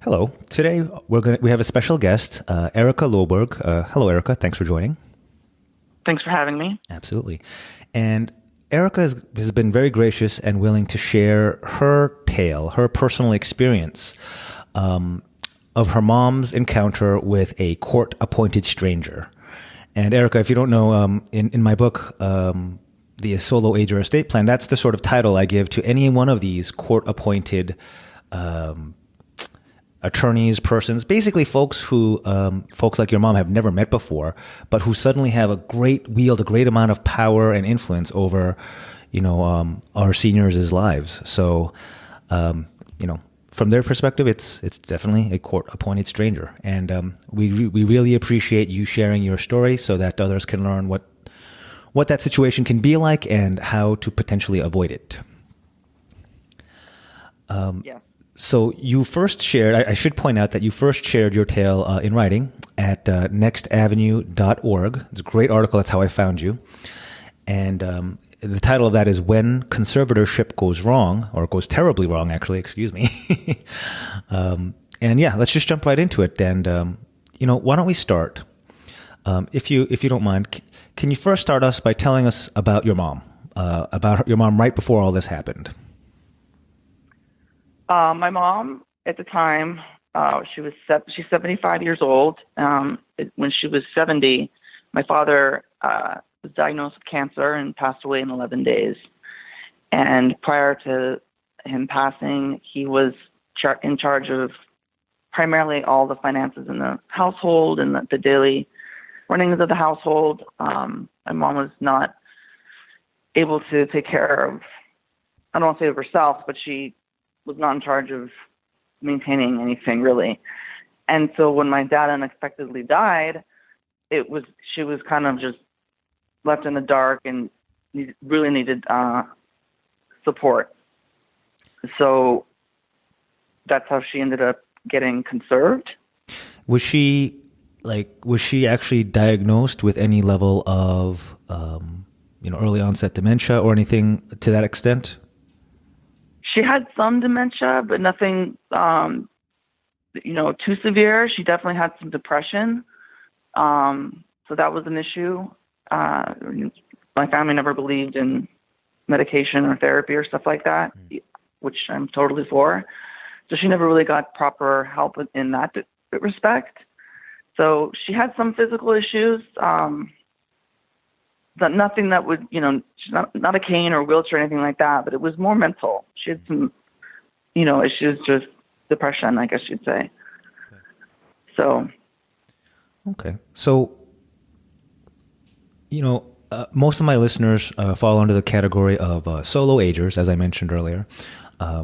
Hello. Today we have a special guest, Erica Loberg. Hello, Erica. Thanks for joining. Thanks for having me. Absolutely. And Erica has been very gracious and willing to share her tale, her personal experience of her mom's encounter with a court-appointed stranger. And Erica, if you don't know, in my book, the Solo Age or Estate Plan, that's the sort of title I give to any one of these court-appointed attorneys, persons, basically folks like your mom have never met before, but who suddenly have wield a great amount of power and influence over, our seniors' lives. So, from their perspective, it's definitely a court-appointed stranger, and we really appreciate you sharing your story so that others can learn what that situation can be like and how to potentially avoid it. Yeah. So you first shared, I should point out that you first shared your tale in writing at nextavenue.org. It's a great article. That's how I found you. And the title of that is When Conservatorship Goes Wrong, or goes terribly wrong, actually, excuse me. And yeah, let's just jump right into it. And, why don't we start? If you don't mind, can you first start us by telling us about your mom, right before all this happened? My mom at the time, she's 75 years old. When she was 70, my father was diagnosed with cancer and passed away in 11 days. And prior to him passing, he was in charge of primarily all the finances in the household and the daily runnings of the household. My mom was not able to take care of, I don't want to say of herself, but she was not in charge of maintaining anything really. And so when my dad unexpectedly died, she was kind of just left in the dark and really needed support. So that's how she ended up getting conserved. Was she actually diagnosed with any level of early onset dementia or anything to that extent? She had some dementia, but nothing, too severe. She definitely had some depression. So that was an issue. My family never believed in medication or therapy or stuff like that, which I'm totally for. So she never really got proper help in that respect. So she had some physical issues, but nothing that would, she's not a cane or wheelchair or anything like that, but it was more mental. She had some, issues, just depression, I guess you'd say. So. Okay. So, most of my listeners fall under the category of solo agers, as I mentioned earlier,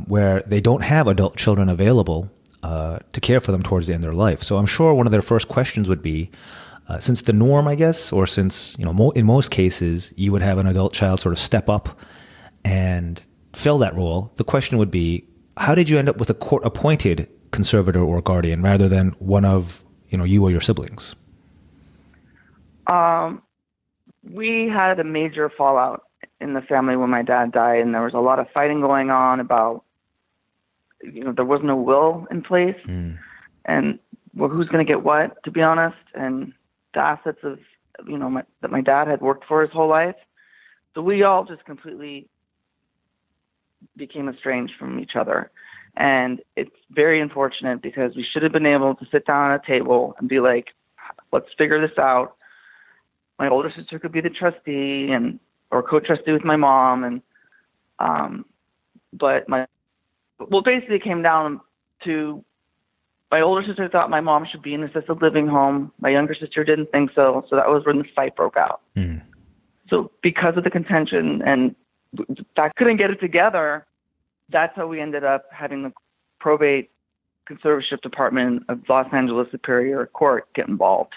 where they don't have adult children available to care for them towards the end of their life. So I'm sure one of their first questions would be, since the norm, I guess, or since, in most cases, you would have an adult child sort of step up and fill that role, the question would be, how did you end up with a court-appointed conservator or guardian rather than one of, you or your siblings? We had a major fallout in the family when my dad died, and there was a lot of fighting going on about, there was no will in place, and who's going to get what, to be honest, and the assets of, that my dad had worked for his whole life. So we all just completely became estranged from each other. And it's very unfortunate because we should have been able to sit down at a table and be like, let's figure this out. My older sister could be the trustee or co-trustee with my mom. But basically it came down to my older sister thought my mom should be in an assisted living home. My younger sister didn't think so. So that was when the fight broke out. So because of the contention and I couldn't get it together, that's how we ended up having the probate conservatorship department of Los Angeles Superior Court get involved.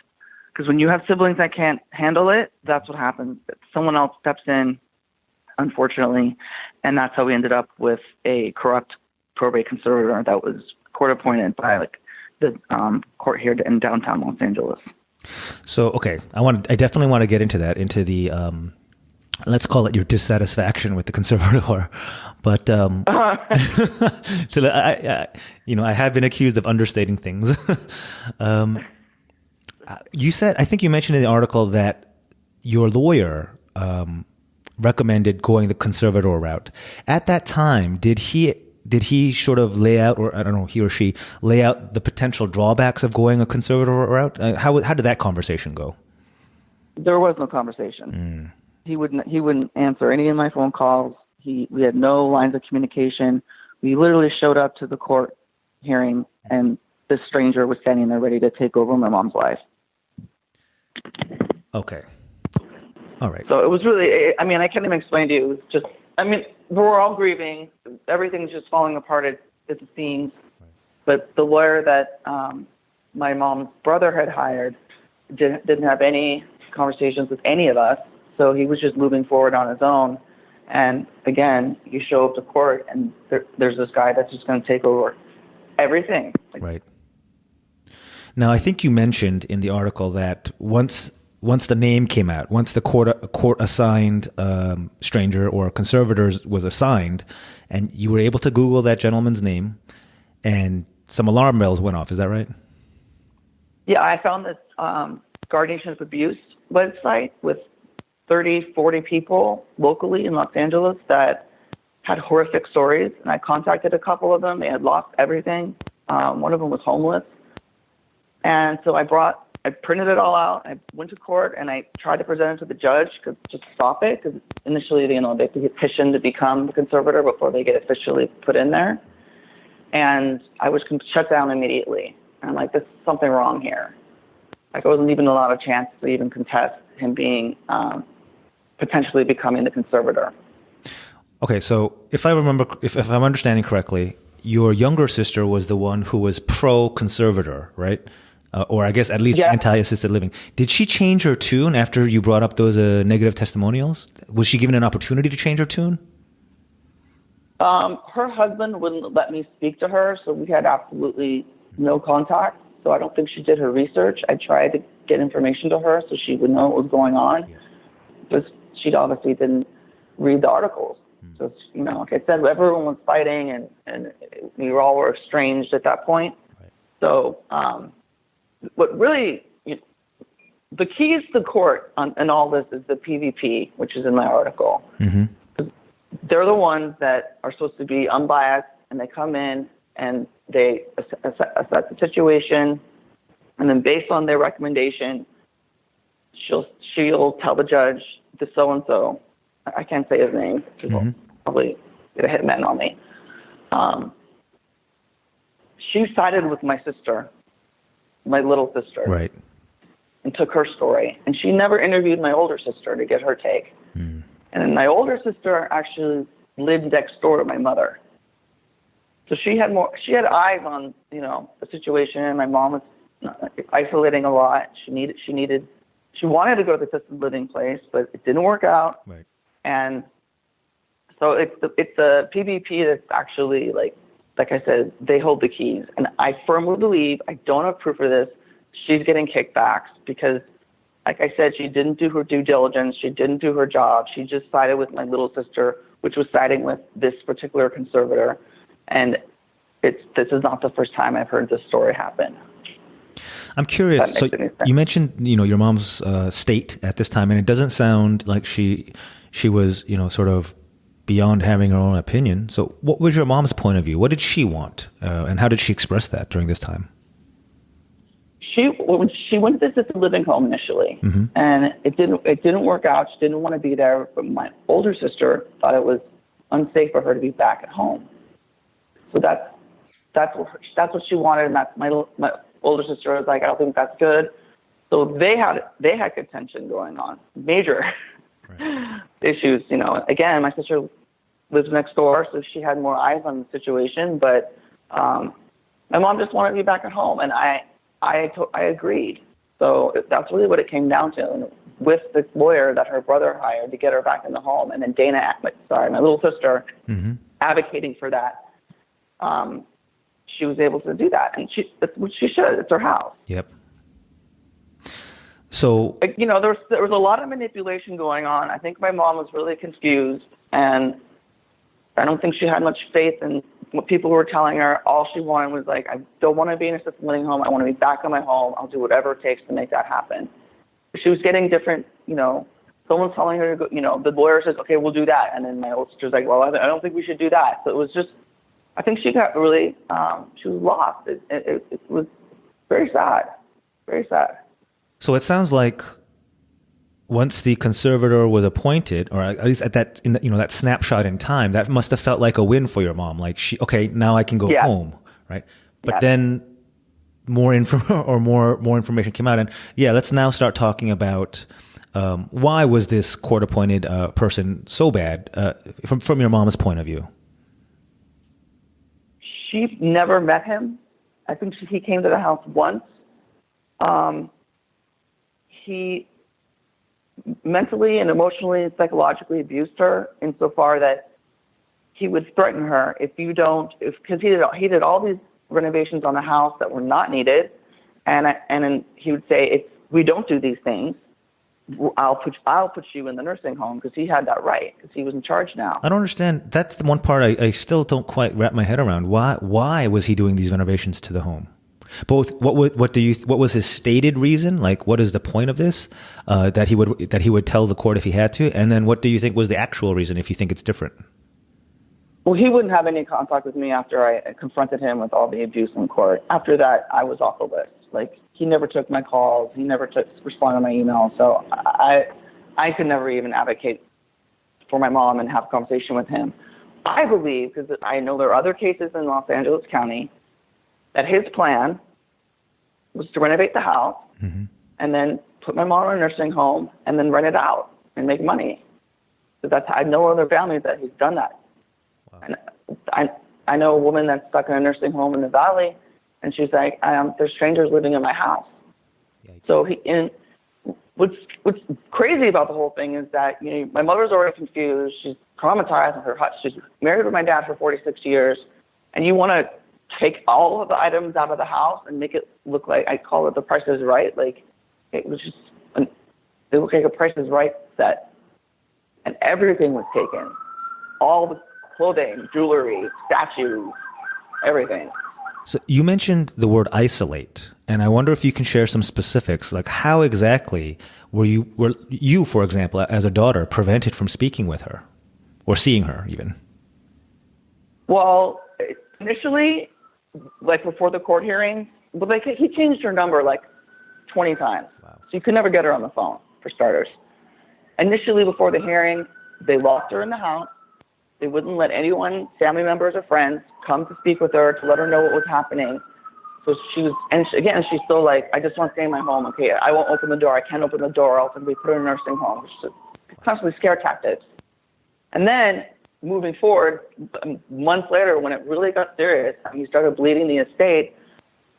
Because when you have siblings that can't handle it, that's what happens. Someone else steps in, unfortunately, and that's how we ended up with a corrupt probate conservator that was court appointed by the court here in downtown Los Angeles. So, okay, I definitely want to get into that, into the let's call it your dissatisfaction with the conservator. But so I have been accused of understating things. You said, I think you mentioned in the article that your lawyer recommended going the conservator route. At that time, did he sort of lay out, or I don't know, he or she lay out the potential drawbacks of going a conservator route? How did that conversation go? There was no conversation. He wouldn't answer any of my phone calls. We had no lines of communication. We literally showed up to the court hearing, and this stranger was standing there ready to take over my mom's life. Okay. All right. So it was really, I mean, I can't even explain to you. It was just, I mean, we're all grieving. Everything's just falling apart at the seams. Right. But the lawyer that my mom's brother had hired didn't have any conversations with any of us. So he was just moving forward on his own. And again, you show up to court and there's this guy that's just going to take over everything. Right. Now, I think you mentioned in the article that once the name came out, once the court assigned stranger or conservators was assigned, and you were able to Google that gentleman's name, and some alarm bells went off. Is that right? Yeah, I found this Guardianship of Abuse website with 30, 40 people locally in Los Angeles that had horrific stories, and I contacted a couple of them. They had lost everything. One of them was homeless. And so I printed it all out. I went to court and I tried to present it to the judge to stop it, because initially, they petitioned to become the conservator before they get officially put in there. And I was shut down immediately. And I'm like, there's something wrong here. Like, I wasn't even allowed a chance to even contest him being potentially becoming the conservator. Okay, so if I'm understanding correctly, your younger sister was the one who was pro-conservator, right? Or I guess at least anti-assisted living. Did she change her tune after you brought up those negative testimonials? Was she given an opportunity to change her tune? Her husband wouldn't let me speak to her, so we had absolutely no contact. So I don't think she did her research. I tried to get information to her so she would know what was going on. But she obviously didn't read the articles. So, like I said, everyone was fighting and we all were estranged at that point. Right. So what really, the keys to court in all this is the PVP, which is in my article. Mm-hmm. They're the ones that are supposed to be unbiased, and they come in and they assess the situation, and then based on their recommendation, she'll tell the judge, the so-and-so, I can't say his name, because he'll probably get a hitman on me. She sided with my sister, my little sister, right, and took her story. And she never interviewed my older sister to get her take. Mm. And my older sister actually lived next door to my mother. So she had eyes on, the situation. And my mom was isolating a lot. She wanted to go to the assisted living place, but it didn't work out. Right. And so it's the PVP that's actually, like I said, they hold the keys. And I firmly believe, I don't have proof of this, she's getting kickbacks because, like I said, she didn't do her due diligence. She didn't do her job. She just sided with my little sister, which was siding with this particular conservator. And this is not the first time I've heard this story happen. I'm curious. So you mentioned, your mom's state at this time, and it doesn't sound like she was, sort of beyond having her own opinion. So what was your mom's point of view? What did she want? And how did she express that during this time? She went to this living home initially, mm-hmm. and it didn't work out. She didn't want to be there, but my older sister thought it was unsafe for her to be back at home. So that's what she wanted, and that's my older sister was like, I don't think that's good. So they had contention going on, major right. issues. Again, my sister lives next door, so she had more eyes on the situation. But my mom just wanted to be back at home, and I agreed. So that's really what it came down to. And with the lawyer that her brother hired to get her back in the home, and then my little sister, mm-hmm. advocating for that, she was able to do that. And that's what she should. It's her house. Yep. So, Like, there was a lot of manipulation going on. I think my mom was really confused, and I don't think she had much faith in what people were telling her. All she wanted was like, I don't want to be in a assisted living home. I want to be back in my home. I'll do whatever it takes to make that happen. She was getting different, someone's telling her to go, the lawyer says, okay, we'll do that. And then my old sister's like, well, I don't think we should do that. So it was just, I think she got really, she was lost. It was very sad, very sad. so it sounds like once the conservator was appointed, or at least at that, that snapshot in time, that must have felt like a win for your mom. Like okay, now I can go home, right? But then more information came out, and let's now start talking about why was this court-appointed person so bad from your mom's point of view? She never met him. I think he came to the house once. He mentally and emotionally and psychologically abused her insofar that he would threaten her because he did all these renovations on the house that were not needed, and then he would say, if we don't do these things, I'll put you in the nursing home, because he had that right, because he was in charge now. I don't understand. That's the one part I still don't quite wrap my head around. Why was he doing these renovations to the home? Both, what was his stated reason? Like, what is the point of this? That he would tell the court if he had to, and then what do you think was the actual reason if you think it's different? Well, he wouldn't have any contact with me after I confronted him with all the abuse in court. After that, I was off the list. Like, he never took my calls. He never responded to my emails. So I could never even advocate for my mom and have a conversation with him. I believe, because I know there are other cases in Los Angeles County, that his plan was to renovate the house and then put my mom in a nursing home and then rent it out and make money. So I know other families that he's done that. Wow. And I know a woman that's stuck in a nursing home in the Valley, and she's like, there's strangers living in my house. Yikes. So what's crazy about the whole thing is that my mother's already confused. She's traumatized with her. She's married with my dad for 46 years, and you want to take all of the items out of the house and make it look like, I call it the Price is Right. Like, it was just, it looked like a Price is Right set. And everything was taken. All the clothing, jewelry, statues, everything. So you mentioned the word isolate, and I wonder if you can share some specifics. Like, how exactly were you, for example, as a daughter, prevented from speaking with her or seeing her even? Well, initially, like before the court hearing, but he changed her number like 20 times. Wow. So you could never get her on the phone, for starters. Initially, before the hearing, they locked her in the house. They wouldn't let anyone, family members or friends, come to speak with her to let her know what was happening. So she's still like, I just want to stay in my home. Okay, I won't open the door. I can't open the door. Else we put her in a nursing home. Which is constantly scare tactics. And then moving forward, months later, when it really got serious and he started bleeding the estate,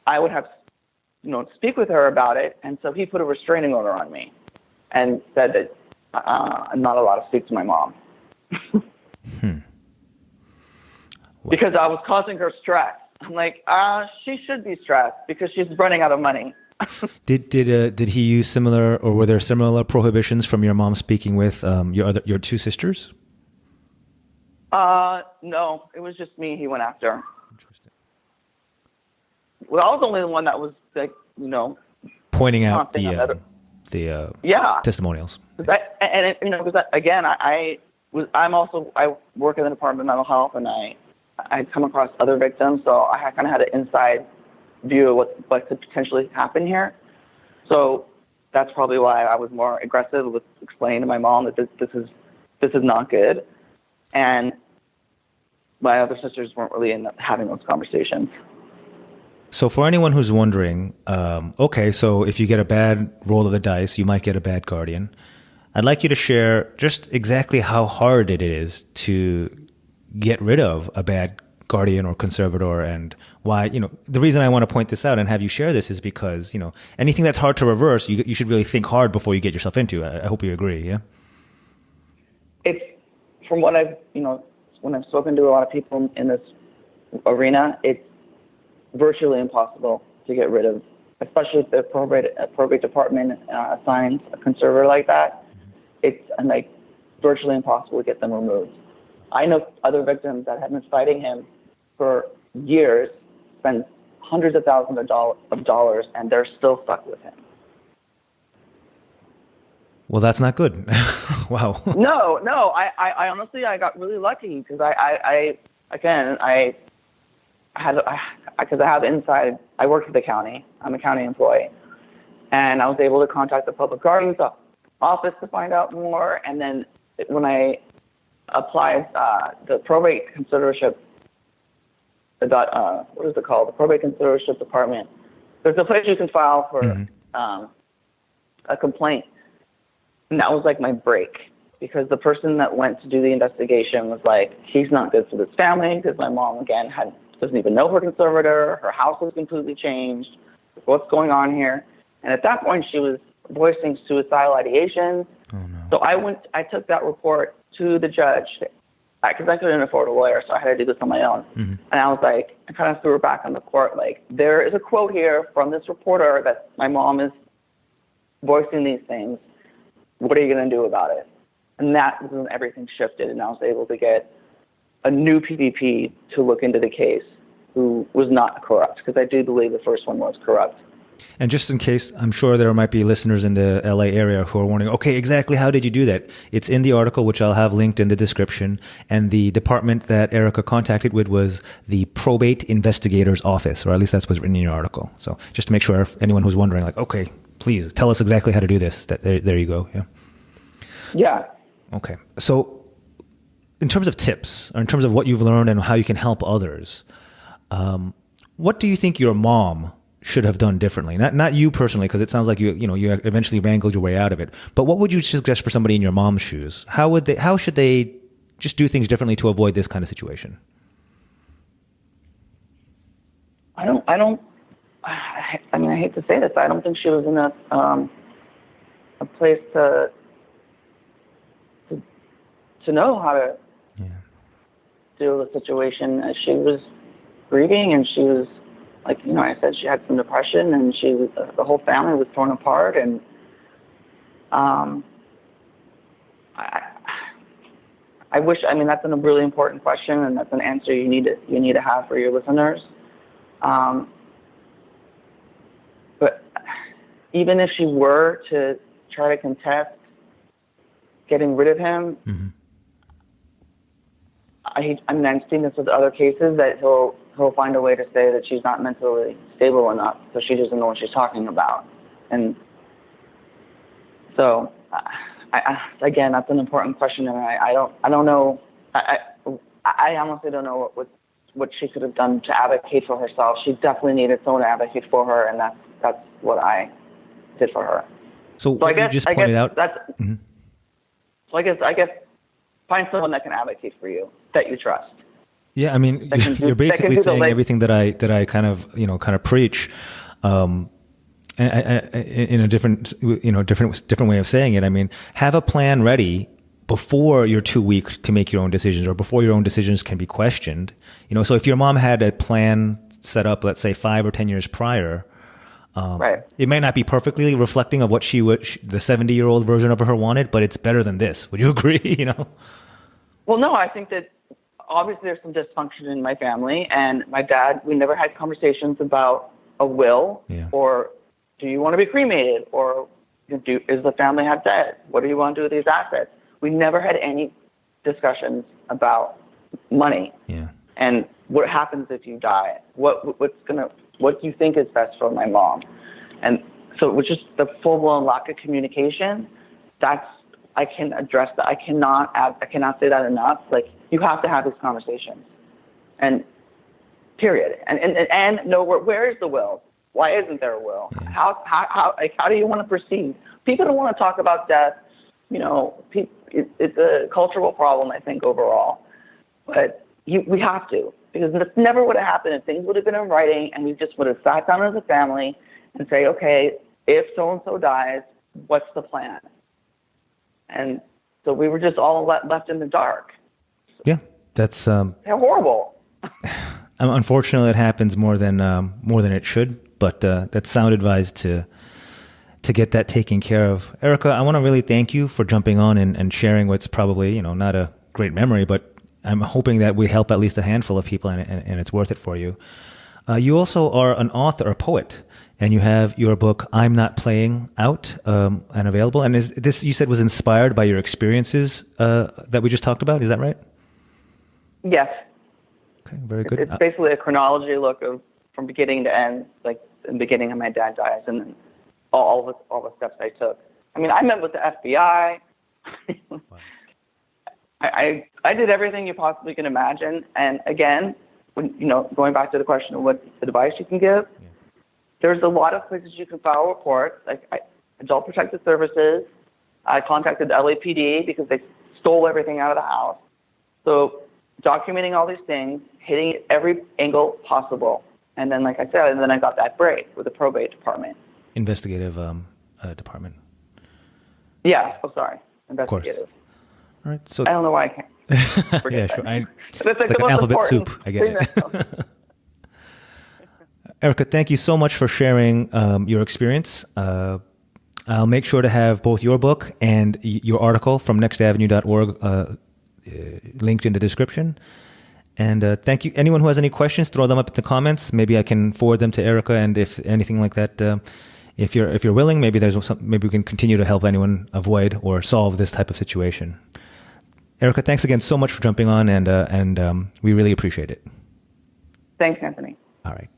I would have, speak with her about it. And so he put a restraining order on me and said that I'm not allowed to speak to my mom. Because I was causing her stress. I'm like, she should be stressed because she's running out of money. Did he use similar, or were there similar prohibitions from your mom speaking with your two sisters? No, it was just me he went after. Interesting. Well, I was only the one that was like, pointing out the testimonials. Because again, I work in the Department of Mental Health, and I come across other victims, so I kind of had an inside view of what could potentially happen here. So that's probably why I was more aggressive with explaining to my mom that this is not good. And my other sisters weren't really having those conversations. So for anyone who's wondering, okay, so if you get a bad roll of the dice, you might get a bad guardian. I'd like you to share just exactly how hard it is to get rid of a bad guardian or conservator, and why, the reason I want to point this out and have you share this is because, anything that's hard to reverse, you should really think hard before you get yourself into. I hope you agree, yeah? It's, from what when I've spoken to a lot of people in this arena, it's virtually impossible to get rid of especially if the probate department assigns a conservator like that, it's like virtually impossible to get them removed. I know other victims that have been fighting him for years, spend hundreds of thousands of dollars, and they're still stuck with him. Well, that's not good. Wow. No. I honestly, I got really lucky because I have inside. I work for the county. I'm a county employee, and I was able to contact the public guardian's office to find out more. And then when I applied the probate conservatorship, what is it called? The probate conservatorship department. There's a place you can file for a complaint. And that was like my break, because the person that went to do the investigation was like, he's not good for this family, because my mom, again, doesn't even know her conservator. Her house was completely changed. What's going on here? And at that point, she was voicing suicidal ideation. Oh, no. So I took that report to the judge, because I couldn't afford a lawyer, so I had to do this on my own. Mm-hmm. And I was like, I kind of threw her back on the court, like, there is a quote here from this reporter that my mom is voicing these things. What are you going to do about it? And that was when everything shifted, and I was able to get a new PVP to look into the case who was not corrupt, because I do believe the first one was corrupt. And just in case, I'm sure there might be listeners in the LA area who are wondering, okay, exactly how did you do that? It's in the article, which I'll have linked in the description. And the department that Erica contacted with was the Probate Investigator's Office, or at least that's what's written in your article. So just to make sure, if anyone who's wondering, like, okay, please tell us exactly how to do this. There you go. Yeah. Yeah. Okay. So in terms of tips, or in terms of what you've learned and how you can help others, what do you think your mom should have done differently? Not you personally, because it sounds like you eventually wrangled your way out of it. But what would you suggest for somebody in your mom's shoes? How should they just do things differently to avoid this kind of situation? I mean, I hate to say this. I don't think she was in a place to know how to deal with the situation. She was grieving, and she was, like, I said, she had some depression, and the whole family was torn apart. And I wish. I mean, that's a really important question, and that's an answer you need to have for your listeners. But even if she were to try to contest getting rid of him, mm-hmm. I'm seeing this with other cases, that he'll find a way to say that she's not mentally stable enough, so she doesn't know what she's talking about. And so, again, that's an important question, and I don't know. I honestly don't know what she could have done to advocate for herself. She definitely needed someone to advocate for her, and that's what I did for her. So what you just pointed out. Mm-hmm. So I guess find someone that can advocate for you, that you trust. Yeah, I mean, you're basically saying everything that I kind of preach, in a different way of saying it. I mean, have a plan ready before you're too weak to make your own decisions, or before your own decisions can be questioned. So if your mom had a plan set up, let's say 5 or 10 years prior, right. It may not be perfectly reflecting of what the 70-year-old version of her wanted, but it's better than this. Would you agree? Well, no, I think that obviously there's some dysfunction in my family, and my dad, we never had conversations about a will, or do you want to be cremated, or is the family have debt? What do you want to do with these assets? We never had any discussions about money. Yeah. And what happens if you die? What do you think is best for my mom? And so it was just the full-blown lack of communication. I can address that. I cannot say that enough. Like, you have to have these conversations, and period. And know where is the will? Why isn't there a will? Yeah. How do you want to proceed? People don't want to talk about death. It's a cultural problem, I think, overall. But we have to, because this never would have happened if things would have been in writing, and we just would have sat down as a family and say, okay, if so-and-so dies, what's the plan? And so we were just all left in the dark. Yeah, that's they're horrible. Unfortunately, it happens more than it should. but that's sound advice to get that taken care of. Erica, I want to really thank you for jumping on and sharing what's probably, not a great memory, but I'm hoping that we help at least a handful of people, and it's worth it for you. You also are an author, a poet, and you have your book, I'm Not Playing Out, and available. And is this, you said, was inspired by your experiences that we just talked about? Is that right? Yes. Okay, very good. It's basically a chronology look of from beginning to end, like in the beginning of my dad dies, and then all the steps I took. I mean, I met with the FBI. Wow. I did everything you possibly can imagine. And again, when going back to the question of what advice you can give, there's a lot of places you can file reports, like Adult Protective Services. I contacted the LAPD because they stole everything out of the house. So documenting all these things, hitting it every angle possible. And then, like I said, and then I got that break with the probate department. Investigative department. Yeah. Oh, sorry. Investigative. All right. So I don't know why I can't forget yeah, sure. that. It's like an alphabet soup. I get it. Erica, thank you so much for sharing your experience. I'll make sure to have both your book and your article from nextavenue.org linked in the description. And thank you. Anyone who has any questions, throw them up in the comments. Maybe I can forward them to Erica. And if anything like that, if you're willing, maybe maybe we can continue to help anyone avoid or solve this type of situation. Erica, thanks again so much for jumping on, and we really appreciate it. Thanks, Anthony. All right.